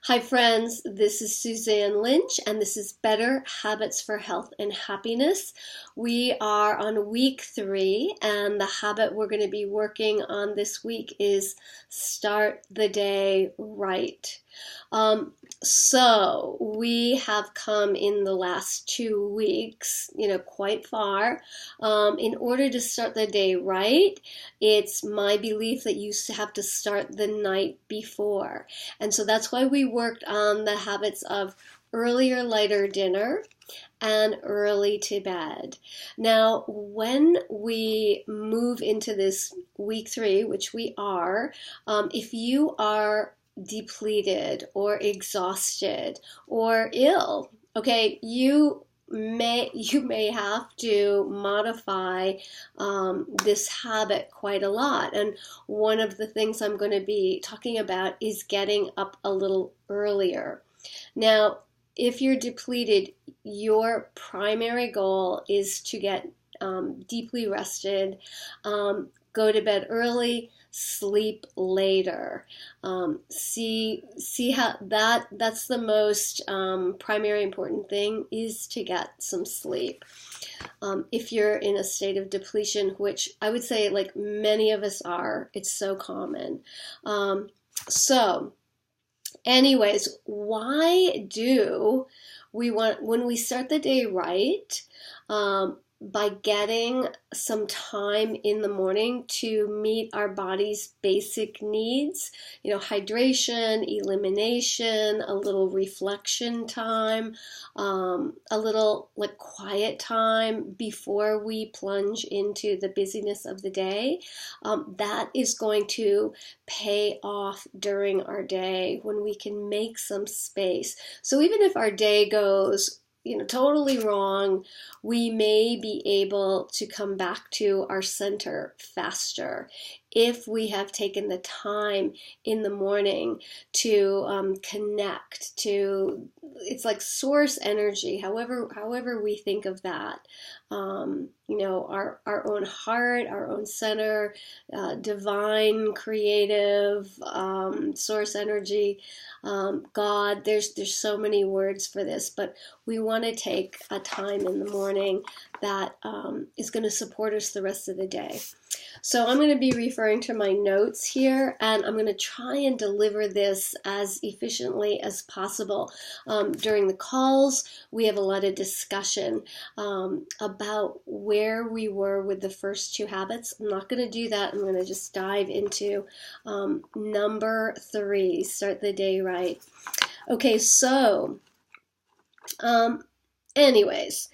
Hi, friends. This is Suzanne Lynch, and this is Better Habits for Health and Happiness. We are on week 3, and the habit we're going to be working on this week is start the day right. So we have come in the last 2 weeks, quite far. In order to start the day right, it's my belief that you have to start the night before. And so that's why we worked on the habits of earlier, lighter dinner and early to bed. Now, when we move into this week 3, which we are, if you are depleted or exhausted or ill, okay, you may have to modify this habit quite a lot. And one of the things I'm going to be talking about is getting up a little earlier. Now, if you're depleted, your primary goal is to get deeply rested, go to bed early, sleep later. See how that's the most primary important thing, is to get some sleep. If you're in a state of depletion, which I would say like many of us are, it's so common. So anyways, why do we want, when we start the day right, by getting some time in the morning to meet our body's basic needs, hydration, elimination, a little reflection time, a little like quiet time before we plunge into the busyness of the day, that is going to pay off during our day when we can make some space. So even if our day goes totally wrong, we may be able to come back to our center faster if we have taken the time in the morning to connect to, it's like source energy, however we think of that. Our own heart, our own center, divine, creative, source energy, God. There's so many words for this, but we want to take a time in the morning that is going to support us the rest of the day. So I'm going to be referring to my notes here, and I'm going to try and deliver this as efficiently as possible. During the calls, we have a lot of discussion about where we were with the first 2 habits. I'm not going to do that. I'm going to just dive into number 3, start the day right. Okay, so anyways,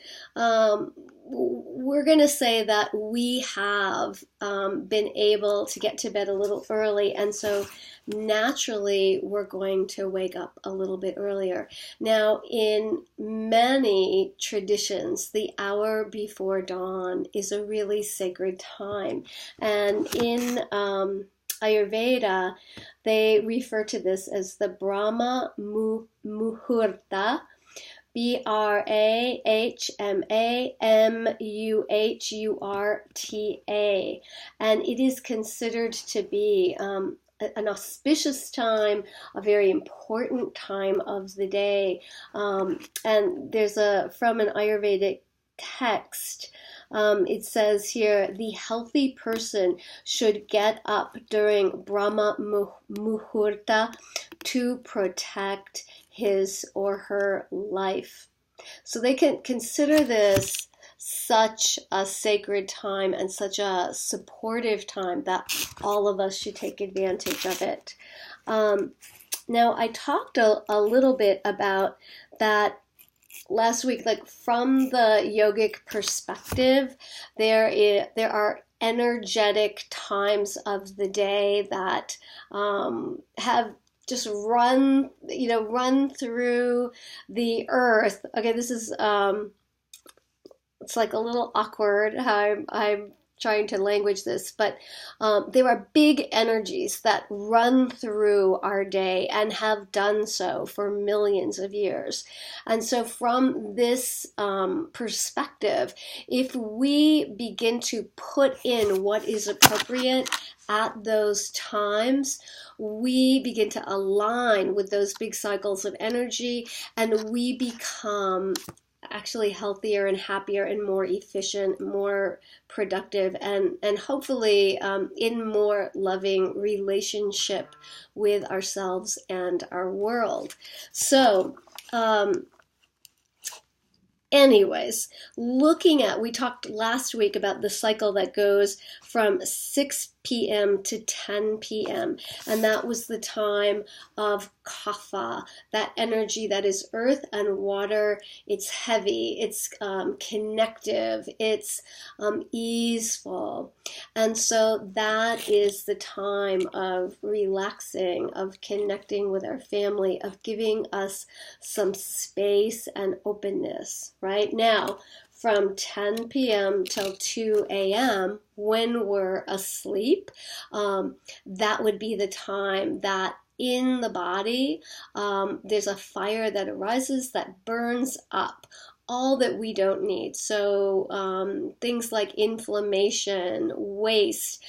we're going to say that we have been able to get to bed a little early, and so naturally we're going to wake up a little bit earlier. Now, in many traditions, the hour before dawn is a really sacred time, and in Ayurveda, they refer to this as the Brahma Muhurta, Brahmamuhurta, and it is considered to be an auspicious time, a very important time of the day. And there's from an Ayurvedic text, it says here, the healthy person should get up during Brahma Muhurta to protect his or her life. So they can consider this such a sacred time and such a supportive time that all of us should take advantage of it. Now, I talked a little bit about that last week, like from the yogic perspective, there are energetic times of the day that have just run through the earth. Okay, this is it's like a little awkward how I'm trying to language this, but there are big energies that run through our day and have done so for millions of years. And so from this perspective, if we begin to put in what is appropriate at those times, we begin to align with those big cycles of energy, and we become actually healthier and happier and more efficient, more productive, and hopefully in more loving relationship with ourselves and our world. So anyways, we talked last week about the cycle that goes from 6 p.m. to 10 p.m. And that was the time of Kapha, that energy that is earth and water. It's heavy, it's connective, it's easeful. And so that is the time of relaxing, of connecting with our family, of giving us some space and openness. Right now, from 10 p.m. till 2 a.m., when we're asleep, that would be the time that in the body, there's a fire that arises that burns up all that we don't need. So things like inflammation, waste,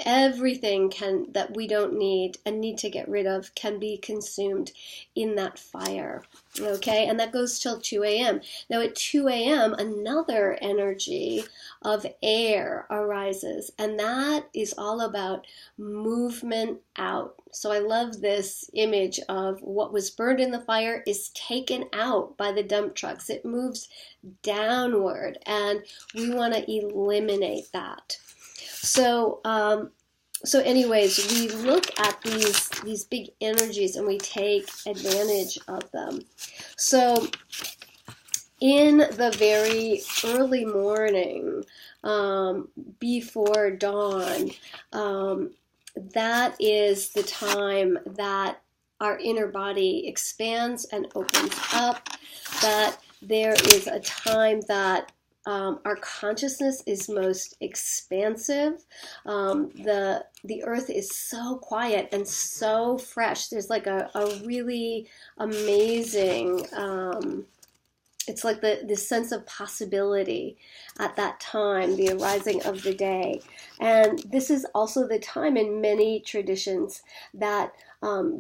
everything that we don't need and need to get rid of can be consumed in that fire. Okay, and that goes till 2 a.m. Now at 2 a.m., another energy of air arises, and that is all about movement out. So I love this image of what was burned in the fire is taken out by the dump trucks. It moves downward, and we want to eliminate that. So anyways, we look at these big energies and we take advantage of them. So in the very early morning, before dawn, that is the time that our inner body expands and opens up, that there is a time that our consciousness is most expansive. The earth is so quiet and so fresh. There's like a really amazing, it's like the sense of possibility at that time, the arising of the day. And this is also the time in many traditions that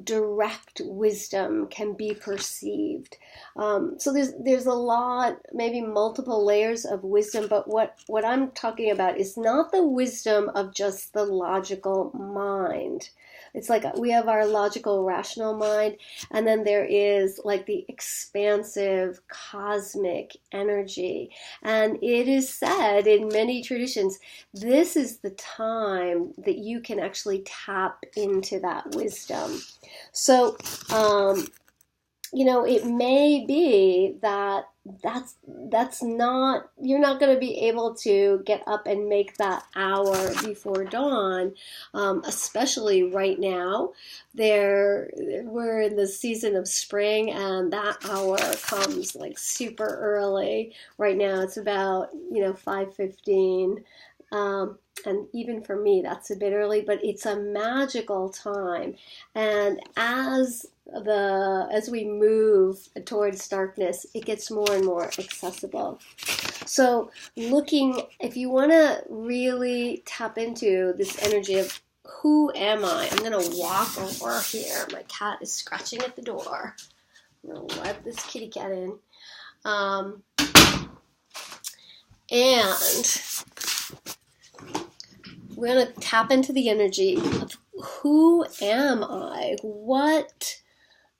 direct wisdom can be perceived. So there's a lot, maybe multiple layers of wisdom, but what I'm talking about is not the wisdom of just the logical mind. It's like we have our logical, rational mind, and then there is like the expansive cosmic energy. And it is said in many traditions, this is the time that you can actually tap into that wisdom. So, it may be that that's not, you're not going to be able to get up and make that hour before dawn, especially right now. We're in the season of spring, and that hour comes like super early. Right now it's about 5:15. And even for me, that's a bit early, but it's a magical time. And as we move towards darkness, it gets more and more accessible. So if you want to really tap into this energy of who am I? I'm going to walk over here. My cat is scratching at the door. I'm going to let this kitty cat in. And we're going to tap into the energy of who am I? What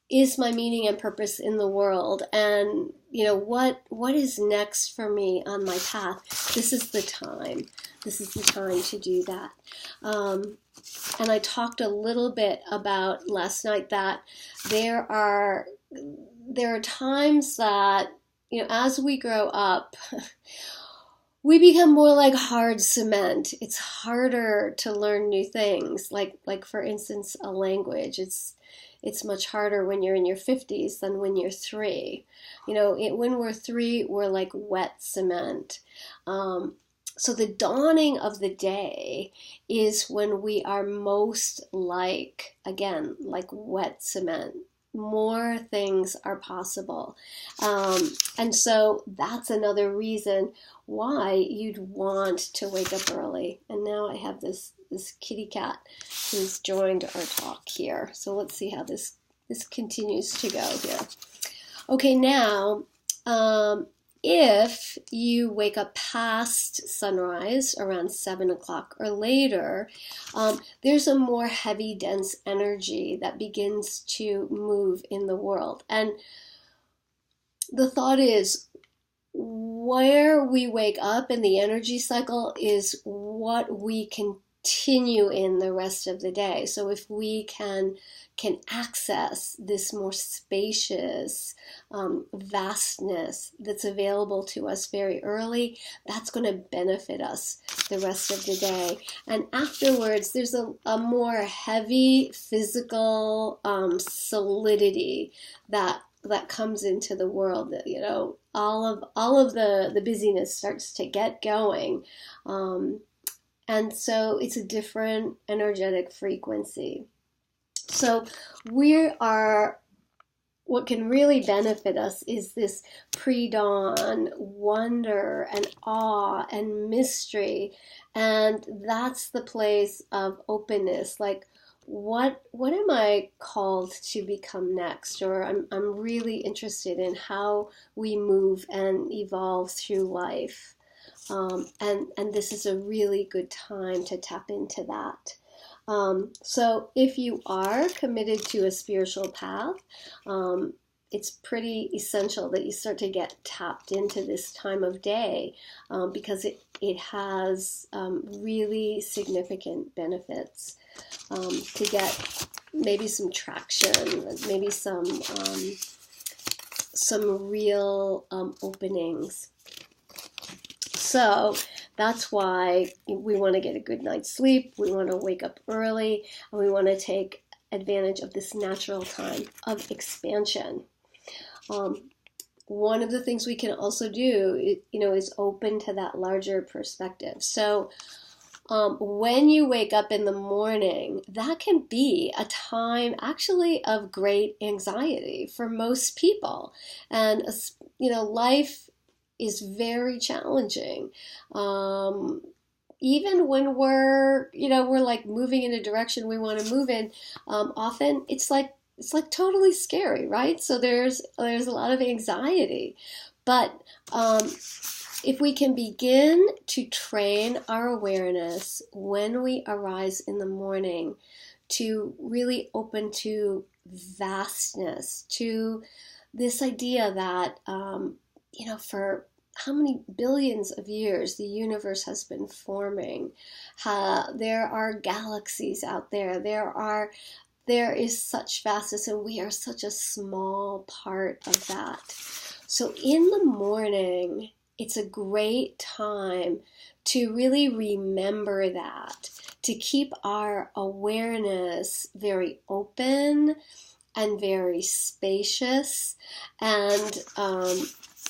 is my meaning and purpose in the world? And, what is next for me on my path? This is the time. This is the time to do that. And I talked a little bit about last night that there are times that, as we grow up, we become more like hard cement. It's harder to learn new things. Like for instance, a language. It's much harder when you're in your 50s than when you're 3. When we're 3, we're like wet cement. So the dawning of the day is when we are most like, again, like wet cement. More things are possible. And so that's another reason why you'd want to wake up early. And now I have this kitty cat who's joined our talk here. So let's see how this continues to go here. Okay, now, if you wake up past sunrise around 7 o'clock or later, there's a more heavy, dense energy that begins to move in the world. And the thought is, where we wake up in the energy cycle is what we continue in the rest of the day. So if we can access this more spacious vastness that's available to us very early, that's going to benefit us the rest of the day. And afterwards, there's a more heavy physical solidity that comes into the world. That, you know, all of the busyness starts to get going, and so it's a different energetic frequency. So what can really benefit us is this pre-dawn wonder and awe and mystery, and that's the place of openness. Like, what am I called to become next? Or I'm really interested in how we move and evolve through life, and this is a really good time to tap into that. So if you are committed to a spiritual path, it's pretty essential that you start to get tapped into this time of day, because it has really significant benefits, to get maybe some traction, maybe some real openings. So that's why we want to get a good night's sleep, we want to wake up early, and we want to take advantage of this natural time of expansion. One of the things we can also do, is open to that larger perspective. So when you wake up in the morning, that can be a time actually of great anxiety for most people. And, life is very challenging. Even when we're like moving in a direction we want to move in, often it's like totally scary, right? So there's a lot of anxiety. But if we can begin to train our awareness when we arise in the morning to really open to vastness, to this idea that, for how many billions of years the universe has been forming, there are galaxies out there, there is such vastness, and we are such a small part of that. So in the morning, it's a great time to really remember that, to keep our awareness very open and very spacious and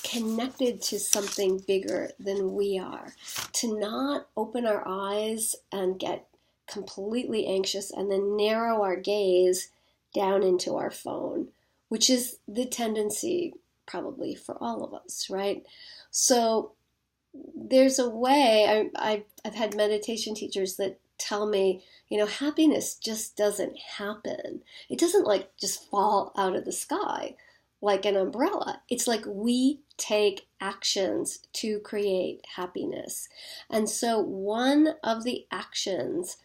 connected to something bigger than we are, to not open our eyes and get completely anxious and then narrow our gaze down into our phone, which is the tendency probably for all of us, right? So there's a way, I've had meditation teachers that tell me, happiness just doesn't happen. It doesn't just fall out of the sky like an umbrella. It's like we take actions to create happiness. And so one of the actions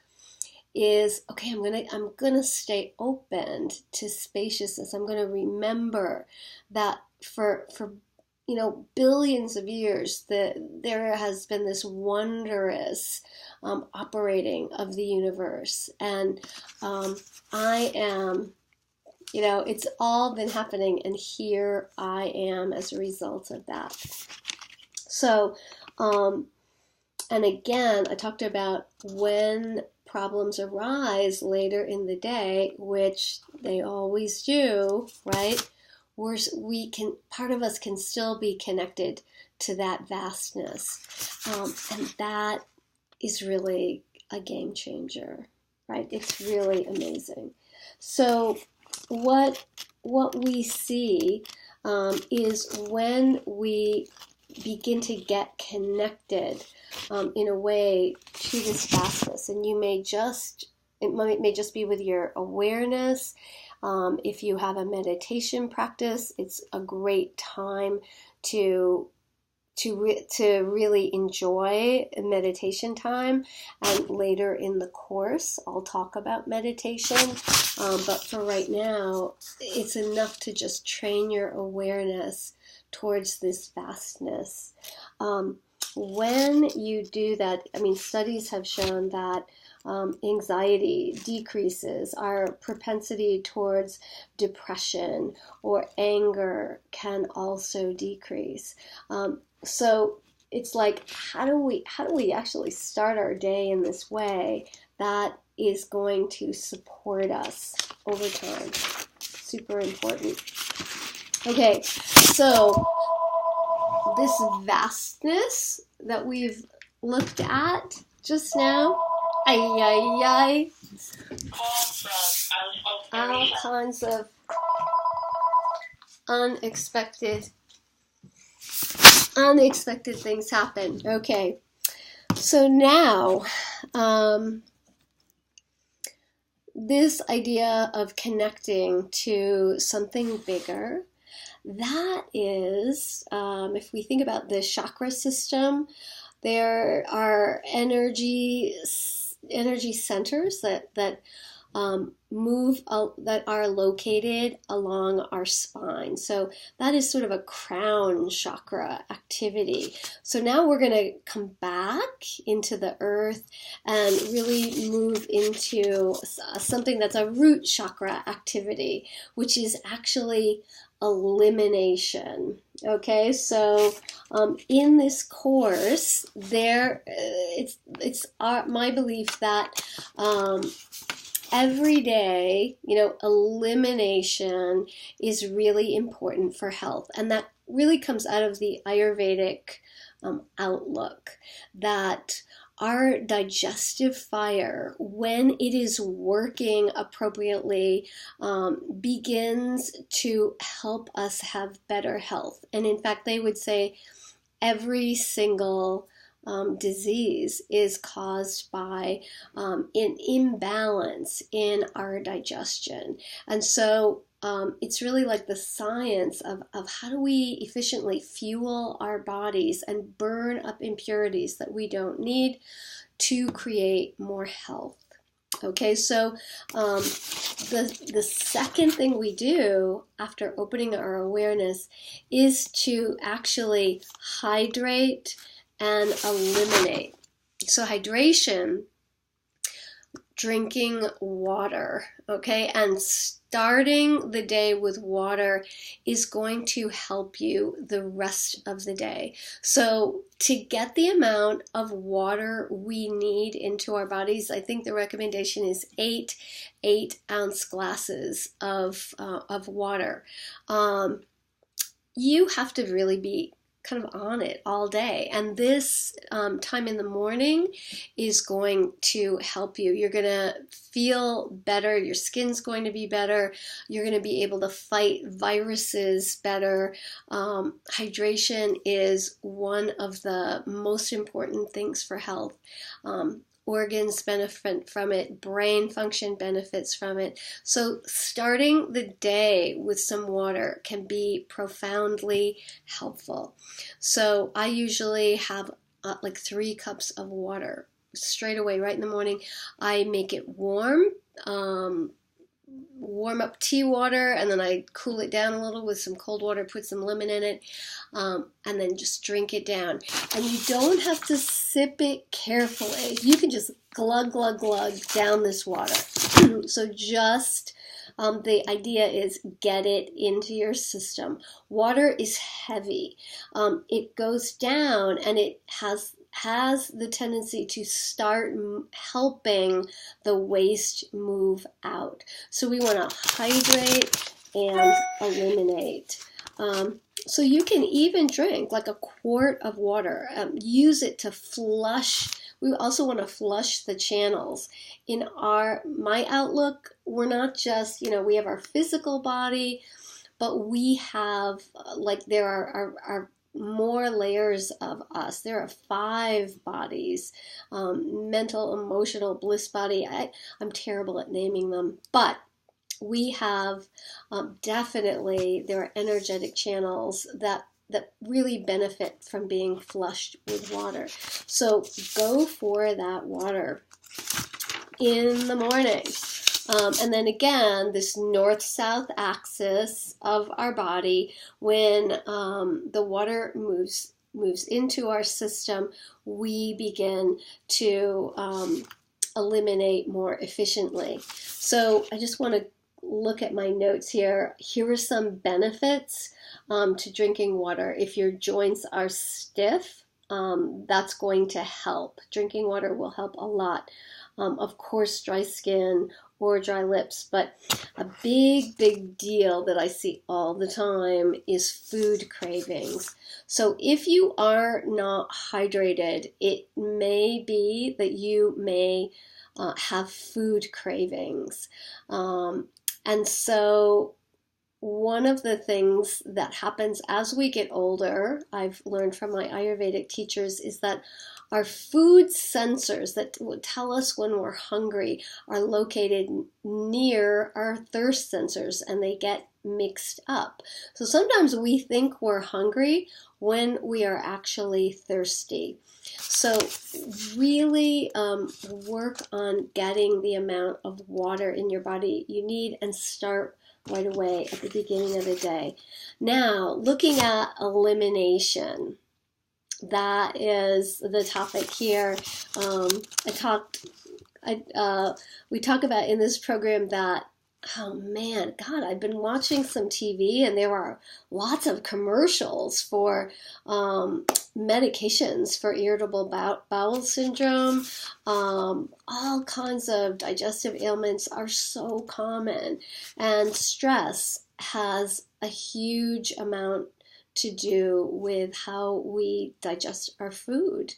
is, okay, I'm gonna stay open to spaciousness. I'm gonna remember that for billions of years that there has been this wondrous operating of the universe, and I am, it's all been happening, and here I am as a result of that. So, and again, I talked about when problems arise later in the day, which they always do, right? part of us can still be connected to that vastness. And that is really a game changer, right? It's really amazing. So what we see is when we begin to get connected in a way to this vastness, and it may just be with your awareness. If you have a meditation practice, it's a great time to really enjoy meditation time. And later in the course, I'll talk about meditation. But for right now, it's enough to just train your awareness towards this vastness. When you do that, studies have shown that anxiety decreases, our propensity towards depression or anger can also decrease. So it's like, how do we actually start our day in this way that is going to support us over time? Super important. Okay, so this vastness that we've looked at just now, all kinds of unexpected things happen. Okay, so now this idea of connecting to something bigger, that is, if we think about the chakra system, there are energy centers that move that are located along our spine. So that is sort of a crown chakra activity. So now we're going to come back into the earth and really move into something that's a root chakra activity, which is actually elimination. Okay, so in this course, it's my belief that every day, elimination is really important for health, and that really comes out of the Ayurvedic outlook that our digestive fire, when it is working appropriately, begins to help us have better health. And in fact, they would say every single disease is caused by an imbalance in our digestion. And so it's really like the science of how do we efficiently fuel our bodies and burn up impurities that we don't need to create more health. Okay, so the second thing we do after opening our awareness is to actually hydrate and eliminate. So hydration, drinking water, okay, and starting the day with water is going to help you the rest of the day. So to get the amount of water we need into our bodies, I think the recommendation is 8-ounce glasses of water. You have to really be kind of on it all day, and this time in the morning is going to help you. You're going to feel better, your skin's going to be better, you're going to be able to fight viruses better. Hydration is one of the most important things for health. Organs benefit from it, brain function benefits from it. So starting the day with some water can be profoundly helpful. So I usually have like 3 cups of water straight away, right in the morning. I make it warm, warm up tea water, and then I cool it down a little with some cold water, put some lemon in it, and then just drink it down. And you don't have to sip it carefully. You can just glug, glug, glug down this water. So just the idea is get it into your system. Water is heavy. It goes down and it has the tendency to start helping the waste move out. So we want to hydrate and eliminate. So you can even drink like a quart of water. Use it to flush. We also want to flush the channels. In my outlook, we're not just, we have our physical body, but we have, there are more layers of us. There are 5 bodies: mental, emotional, bliss body. I'm terrible at naming them, but we have definitely, there are energetic channels that really benefit from being flushed with water. So go for that water in the morning. And then again, this north-south axis of our body, when the water moves into our system, we begin to eliminate more efficiently. So I just want to look at my notes here. Here are some benefits to drinking water. If your joints are stiff, that's going to help. Drinking water will help a lot. Of course, dry skin or dry lips, but a big deal that I see all the time is food cravings. So if you are not hydrated, it may be that you may have food cravings. And so one of the things that happens as we get older, I've learned from my Ayurvedic teachers, is that our food sensors that would tell us when we're hungry are located near our thirst sensors, and they get mixed up. So sometimes we think we're hungry when we are actually thirsty. So really work on getting the amount of water in your body you need, and start right away at the beginning of the day. Now, looking at elimination, that is the topic here. We talk about in this program that, oh man, God, I've been watching some TV, and there are lots of commercials for medications for irritable bowel syndrome. All kinds of digestive ailments are so common, and stress has a huge amount to do with how we digest our food.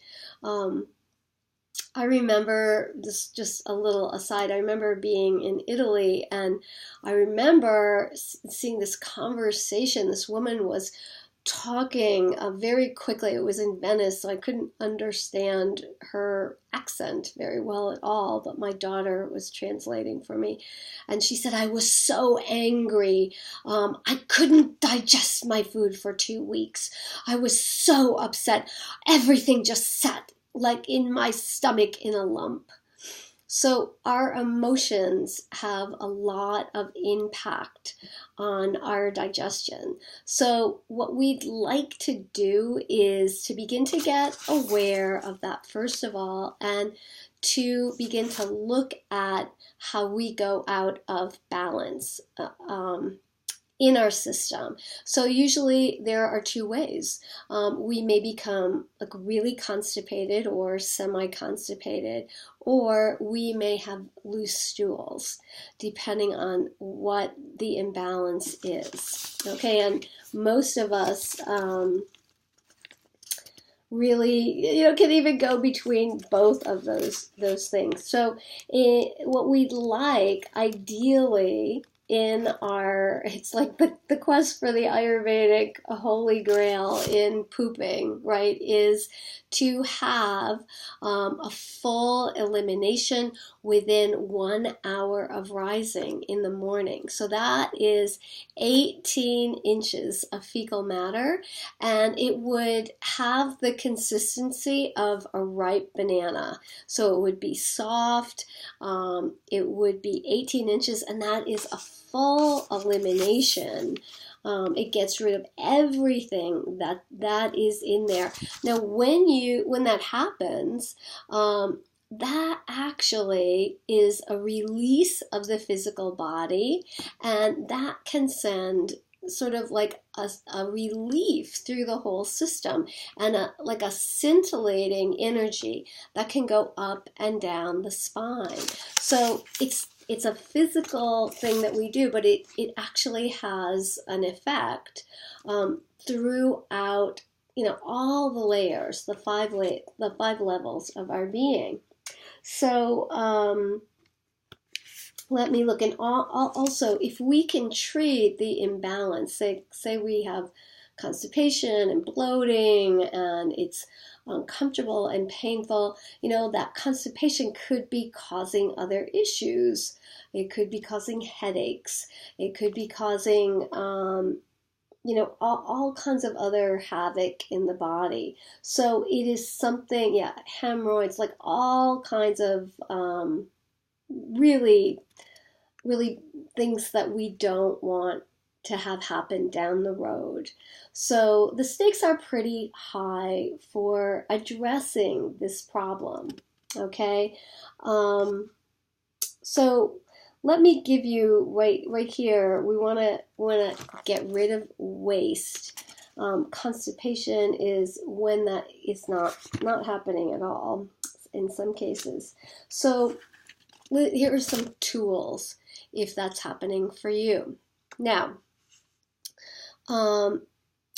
I remember, this just a little aside, I remember being in Italy, and I remember seeing this conversation. This woman was talking very quickly. It was in Venice, so I couldn't understand her accent very well at all, but my daughter was translating for me. And she said, I was so angry. I couldn't digest my food for 2 weeks. I was so upset. Everything just sat like in my stomach in a lump. So our emotions have a lot of impact on our digestion. So what we'd like to do is to begin to get aware of that first of all, and to begin to look at how we go out of balance in our system. So usually there are 2 ways. We may become like really constipated or semi-constipated, or we may have loose stools, depending on what the imbalance is. Okay, and most of us really, can even go between both of those things. So what we'd like, ideally, it's like the quest for the Ayurvedic holy grail in pooping, right, is to have a full elimination within 1 hour of rising in the morning. So that is 18 inches of fecal matter, and it would have the consistency of a ripe banana. So it would be soft, it would be 18 inches, and that is a full elimination. It gets rid of everything that is in there. Now, when that happens, that actually is a release of the physical body, and that can send sort of like a relief through the whole system, and like a scintillating energy that can go up and down the spine. So it's a physical thing that we do, but it actually has an effect throughout, all the layers, the five levels of our being. So let me look. And also, if we can treat the imbalance, say we have constipation and bloating, and it's uncomfortable and painful, that constipation could be causing other issues. It could be causing headaches. It could be causing all kinds of other havoc in the body. So it is something, hemorrhoids, like all kinds of really, really things that we don't want to have happen down the road. So the stakes are pretty high for addressing this problem, okay? So let me give you right here. We want to get rid of waste. Constipation is when that is not happening at all in some cases. So here are some tools if that's happening for you. Now,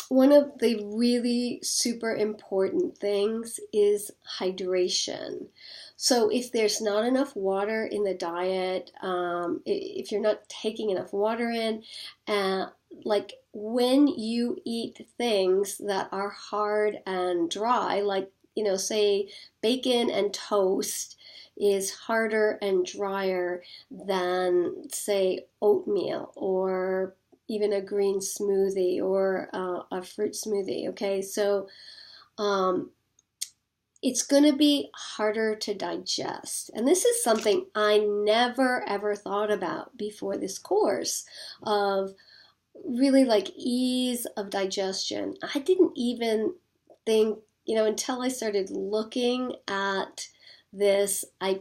one of the really super important things is hydration. So if there's not enough water in the diet, if you're not taking enough water in, like when you eat things that are hard and dry, like, say bacon and toast is harder and drier than, say, oatmeal or even a green smoothie or a fruit smoothie, okay? So it's going to be harder to digest. And this is something I never, ever thought about before this course, of really like ease of digestion. I didn't even think, until I started looking at this, I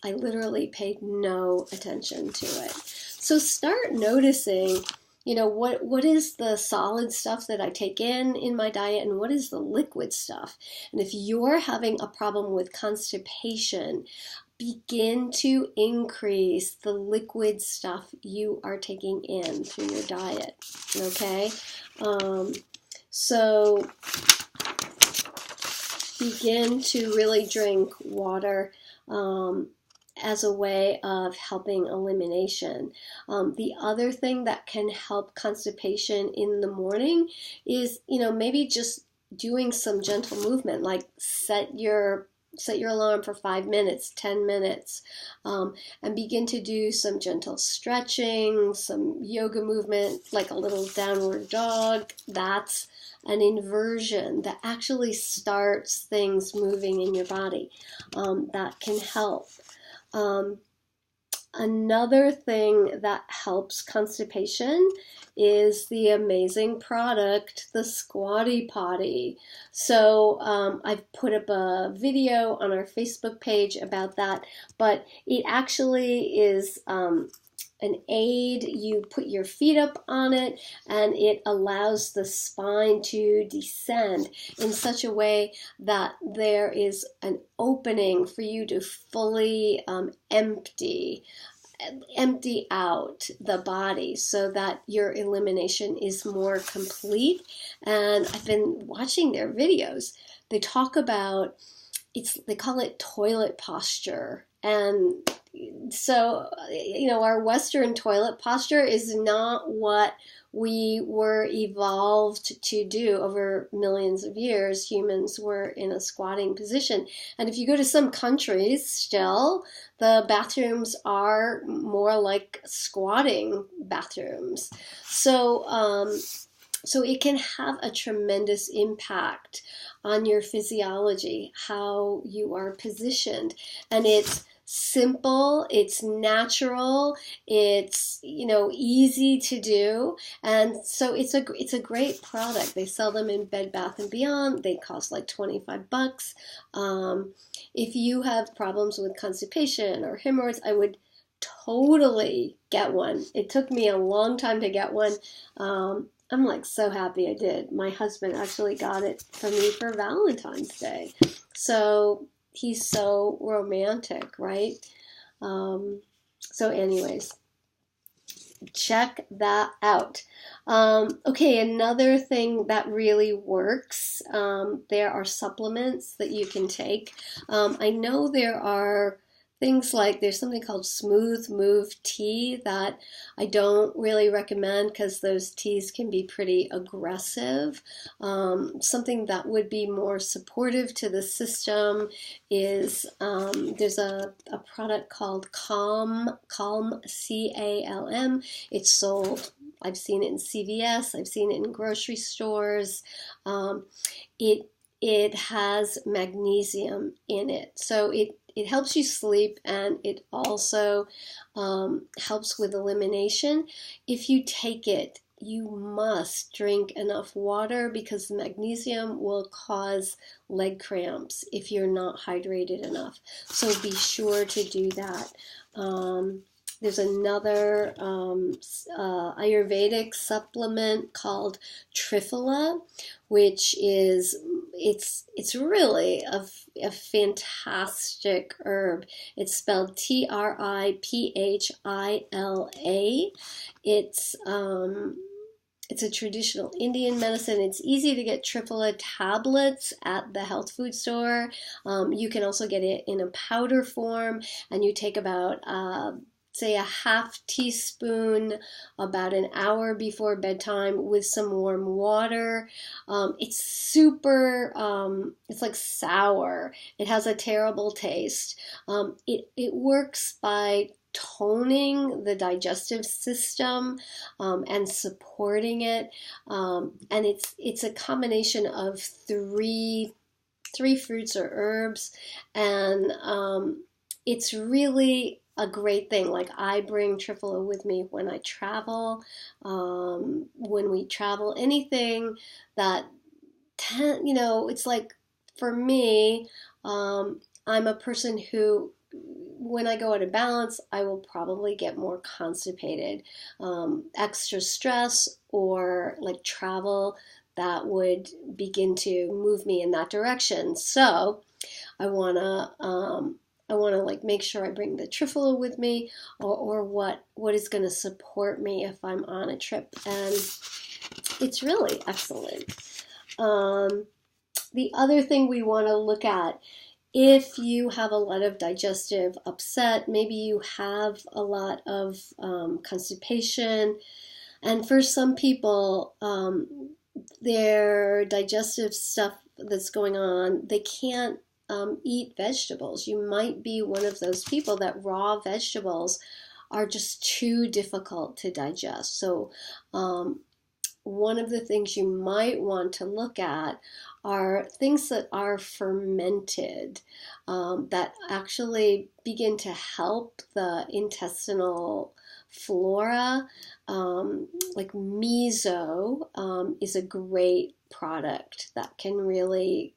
literally paid no attention to it. So start noticing, what is the solid stuff that I take in my diet, and what is the liquid stuff? And if you're having a problem with constipation, begin to increase the liquid stuff you are taking in through your diet, okay? So begin to really drink water as a way of helping elimination. The other thing that can help constipation in the morning is, maybe just doing some gentle movement, like set your alarm for 5 minutes, 10 minutes, and begin to do some gentle stretching, some yoga movement, like a little downward dog. That's an inversion that actually starts things moving in your body. That can help. Another thing that helps constipation is the amazing product, the Squatty Potty. So I've put up a video on our Facebook page about that, but it actually is an aid. You put your feet up on it, and it allows the spine to descend in such a way that there is an opening for you to fully empty out the body, so that your elimination is more complete. And I've been watching their videos. They talk about they call it toilet posture. And so, our Western toilet posture is not what we were evolved to do over millions of years. Humans were in a squatting position. And if you go to some countries still, the bathrooms are more like squatting bathrooms. So it can have a tremendous impact on your physiology, how you are positioned. And it's simple, it's natural, it's easy to do, and so it's a great product. They sell them in Bed Bath & Beyond. They cost like $25. If you have problems with constipation or hemorrhoids, I would totally get one. It took me a long time to get one. I'm like so happy I did. My husband actually got it for me for Valentine's Day. So he's so romantic, right? So anyways, check that out. Okay, another thing that really works, there are supplements that you can take. I know there are things like there's something called Smooth Move tea that I don't really recommend because those teas can be pretty aggressive. Something that would be more supportive to the system is there's a product called Calm, Calm. It's sold, I've seen it in CVS, I've seen it in grocery stores. It it has magnesium in it, so it helps you sleep, and it also helps with elimination. If you take it, you must drink enough water because the magnesium will cause leg cramps if you're not hydrated enough. So be sure to do that. There's another Ayurvedic supplement called Triphala, which is it's really a fantastic herb. It's spelled Triphala. It's a traditional Indian medicine. It's easy to get Triphala tablets at the health food store. You can also get it in a powder form, and you take about say a half teaspoon about an hour before bedtime with some warm water. It's super, it's like sour. It has a terrible taste. It works by toning the digestive system and supporting it. And it's a combination of three fruits or herbs, and it's really a great thing. Like, I bring Triphala with me when I travel. When we travel, anything that it's like, for me, I'm a person who, when I go out of balance, I will probably get more constipated. Extra stress or like travel that would begin to move me in that direction. So I wanna like make sure I bring the Triphala with me, or what is going to support me if I'm on a trip, and it's really excellent. The other thing we want to look at, if you have a lot of digestive upset, maybe you have a lot of constipation, and for some people, their digestive stuff that's going on, they can't eat vegetables. You might be one of those people that raw vegetables are just too difficult to digest. So one of the things you might want to look at are things that are fermented, that actually begin to help the intestinal flora. Like miso is a great product that can really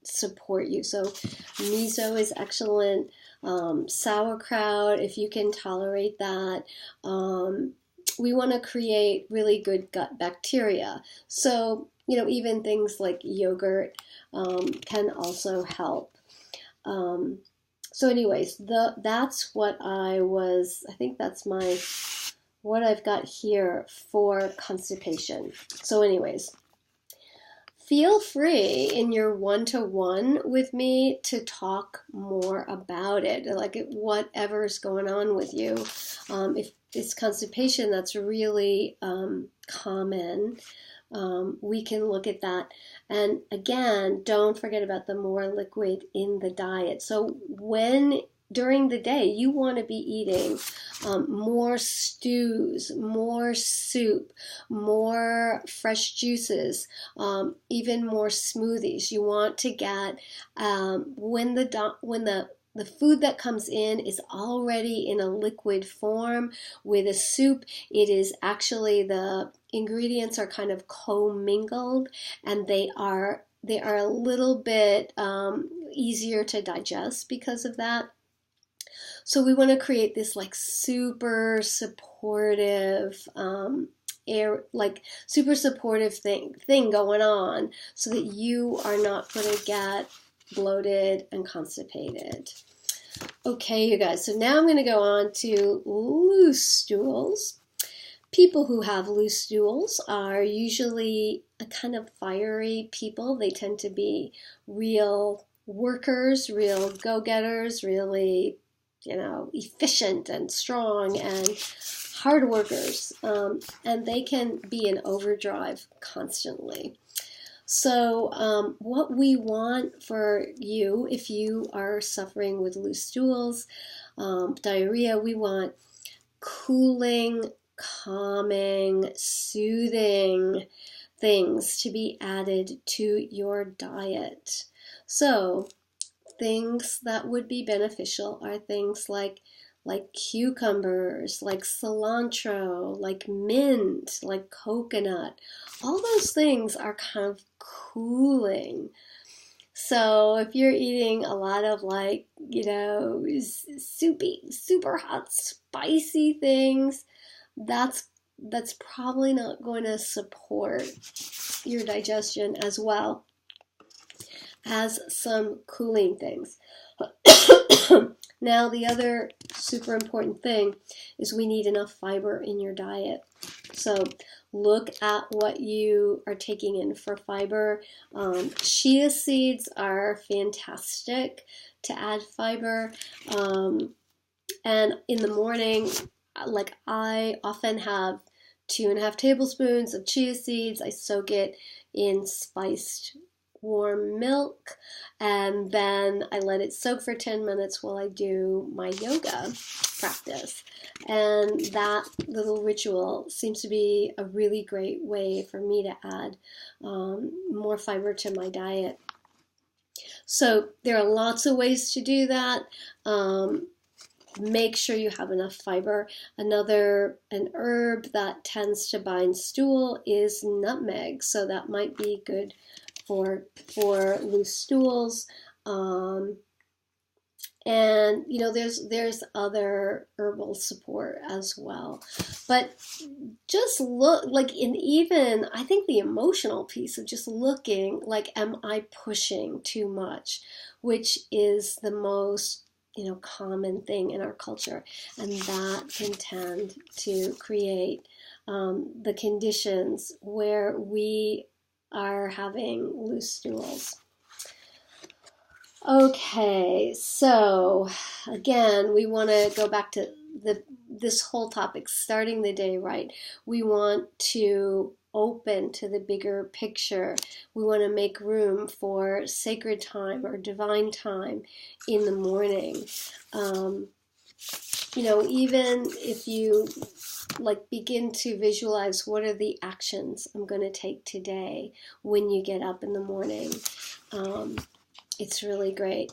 support you. So miso is excellent. Sauerkraut, if you can tolerate that. We want to create really good gut bacteria. So, even things like yogurt can also help. So anyways, that's what I think that's what I've got here for constipation. So anyways, feel free in your one-to-one with me to talk more about it, like whatever's going on with you. If it's constipation that's really common, we can look at that. And again, don't forget about the more liquid in the diet. So during the day, you want to be eating more stews, more soup, more fresh juices, even more smoothies. You want to get, when the food that comes in is already in a liquid form. With a soup, it is actually, the ingredients are kind of commingled, and they are a little bit easier to digest because of that. So we want to create this like super supportive super supportive thing going on, so that you are not going to get bloated and constipated. Okay, you guys, so now I'm going to go on to loose stools. People who have loose stools are usually a kind of fiery people. They tend to be real workers, real go-getters, really, efficient and strong and hard workers. And they can be in overdrive constantly. So what we want for you, if you are suffering with loose stools, diarrhea, we want cooling, calming, soothing things to be added to your diet. So things that would be beneficial are things like cucumbers, like cilantro, like mint, like coconut. All those things are kind of cooling. So if you're eating a lot of soupy, super hot, spicy things, that's probably not going to support your digestion as well as some cooling things. Now, the other super important thing is we need enough fiber in your diet. So look at what you are taking in for fiber. Chia seeds are fantastic to add fiber. And in the morning, I often have 2.5 tablespoons of chia seeds. I soak it in spiced warm milk, and then I let it soak for 10 minutes while I do my yoga practice. And that little ritual seems to be a really great way for me to add more fiber to my diet. So there are lots of ways to do that. Make sure you have enough fiber. An herb that tends to bind stool is nutmeg, so that might be good for loose stools. And there's other herbal support as well. But just look, even I think the emotional piece of just looking, am I pushing too much, which is the most common thing in our culture, and that can tend to create the conditions where we are having loose stools. Okay, so again, we want to go back to this whole topic, starting the day right. We want to open to the bigger picture. We want to make room for sacred time or divine time in the morning. Even if you begin to visualize what are the actions I'm going to take today when you get up in the morning. It's really great.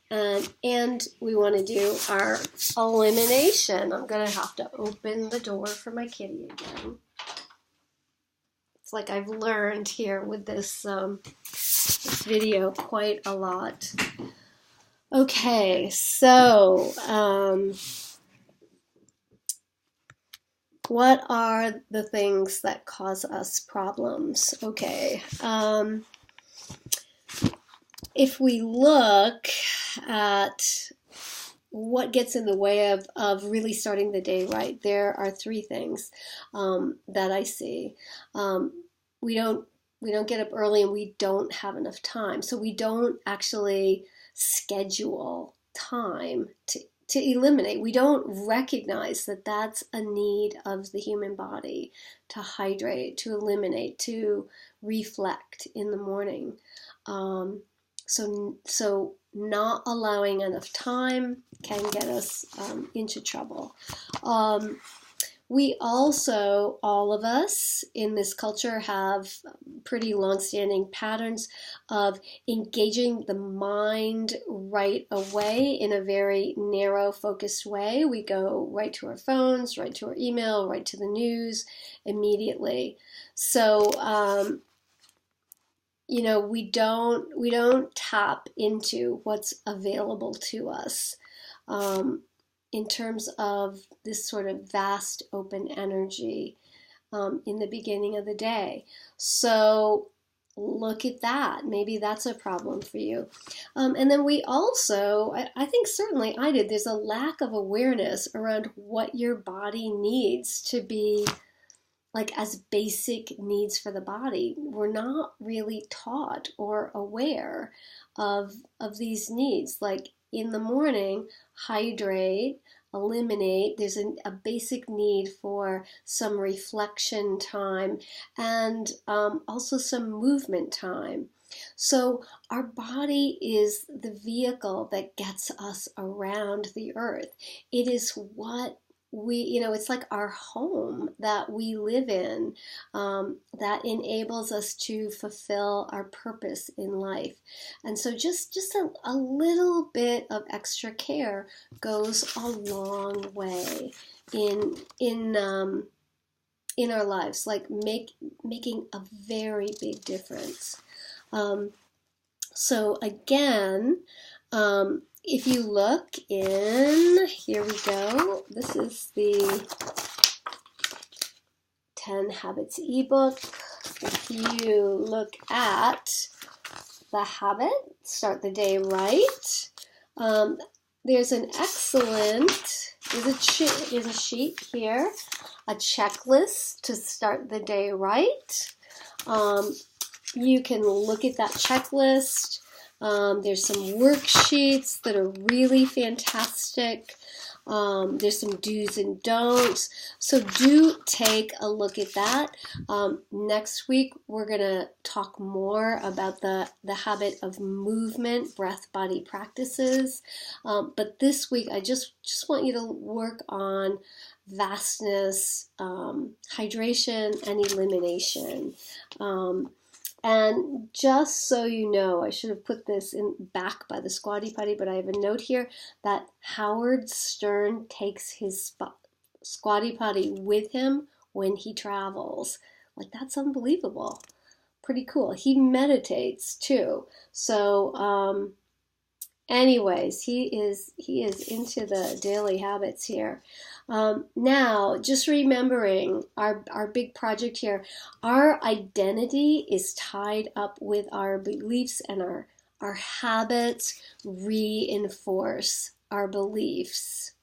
And we want to do our elimination. I'm going to have to open the door for my kitty again. It's like I've learned here with this video quite a lot. Okay, so what are the things that cause us problems? Okay, if we look at what gets in the way of really starting the day right, there are 3 things that I see. We don't get up early, and we don't have enough time. So we don't actually schedule time to eliminate. We don't recognize that that's a need of the human body, to hydrate, to eliminate, to reflect in the morning. So not allowing enough time can get us into trouble. We also, all of us in this culture, have pretty long-standing patterns of engaging the mind right away in a very narrow, focused way. We go right to our phones, right to our email, right to the news immediately. So, we don't tap into what's available to us. In terms of this sort of vast open energy in the beginning of the day. So look at that. Maybe that's a problem for you. And then we also, I think certainly I did, there's a lack of awareness around what your body needs to be like as basic needs for the body. We're not really taught or aware of these needs. Like in the morning, hydrate, eliminate. There's a basic need for some reflection time and also some movement time. So our body is the vehicle that gets us around the earth. It is what it's like our home that we live in, that enables us to fulfill our purpose in life. And so just a little bit of extra care goes a long way in our lives, like making a very big difference. So again, if you look in, here we go, this is the 10 Habits ebook. If you look at the habit, start the day right, there's an excellent, there's a sheet here, a checklist to start the day right. You can look at that checklist. There's some worksheets that are really fantastic. There's some do's and don'ts. So do take a look at that. Next week, we're going to talk more about the habit of movement, breath, body practices. But this week, I just want you to work on vastness, hydration, and elimination. And just so you know, I should have put this in back by the Squatty Potty, but I have a note here that Howard Stern takes his Squatty Potty with him when he travels. Like, that's unbelievable. Pretty cool. He meditates too. So, anyways, he is into the daily habits here. Now, just remembering our big project here, our identity is tied up with our beliefs, and our habits reinforce our beliefs.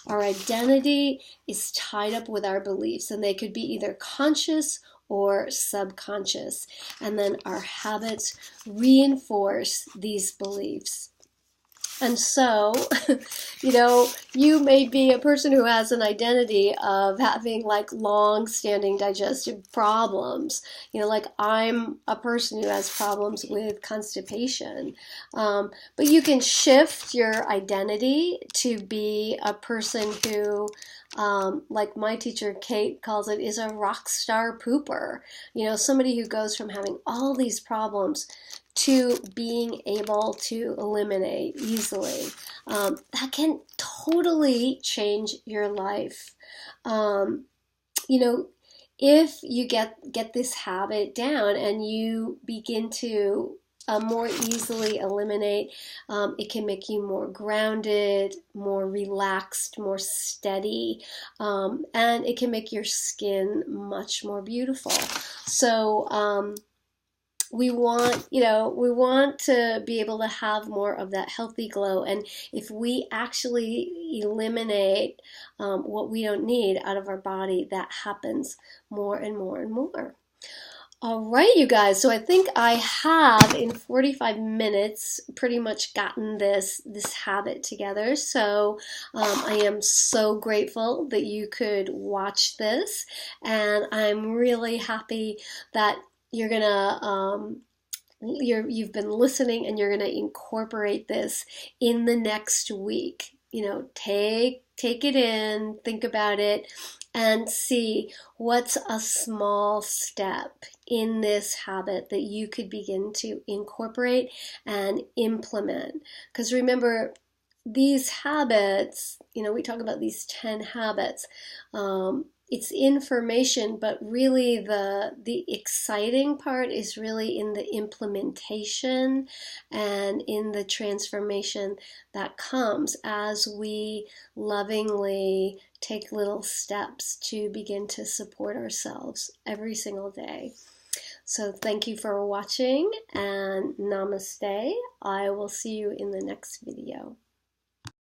Our identity is tied up with our beliefs, and they could be either conscious or subconscious. And then our habits reinforce these beliefs. And so, you may be a person who has an identity of having like long-standing digestive problems. Like I'm a person who has problems with constipation. But you can shift your identity to be a person who, like my teacher Kate calls it, is a rock star pooper. Somebody who goes from having all these problems to being able to eliminate easily. That can totally change your life. If you get this habit down and you begin to more easily eliminate, it can make you more grounded, more relaxed, more steady, and it can make your skin much more beautiful. So, we want to be able to have more of that healthy glow. And if we actually eliminate what we don't need out of our body, that happens more and more and more. All right, you guys. So I think I have, in 45 minutes, pretty much gotten this habit together. So I am so grateful that you could watch this. And I'm really happy that you're gonna you've been listening, and you're gonna incorporate this in the next week. Take it in, think about it, and see what's a small step in this habit that you could begin to incorporate and implement. Because remember, these habits, we talk about these 10 habits. It's information, but really the exciting part is really in the implementation and in the transformation that comes as we lovingly take little steps to begin to support ourselves every single day. So thank you for watching and namaste. I will see you in the next video.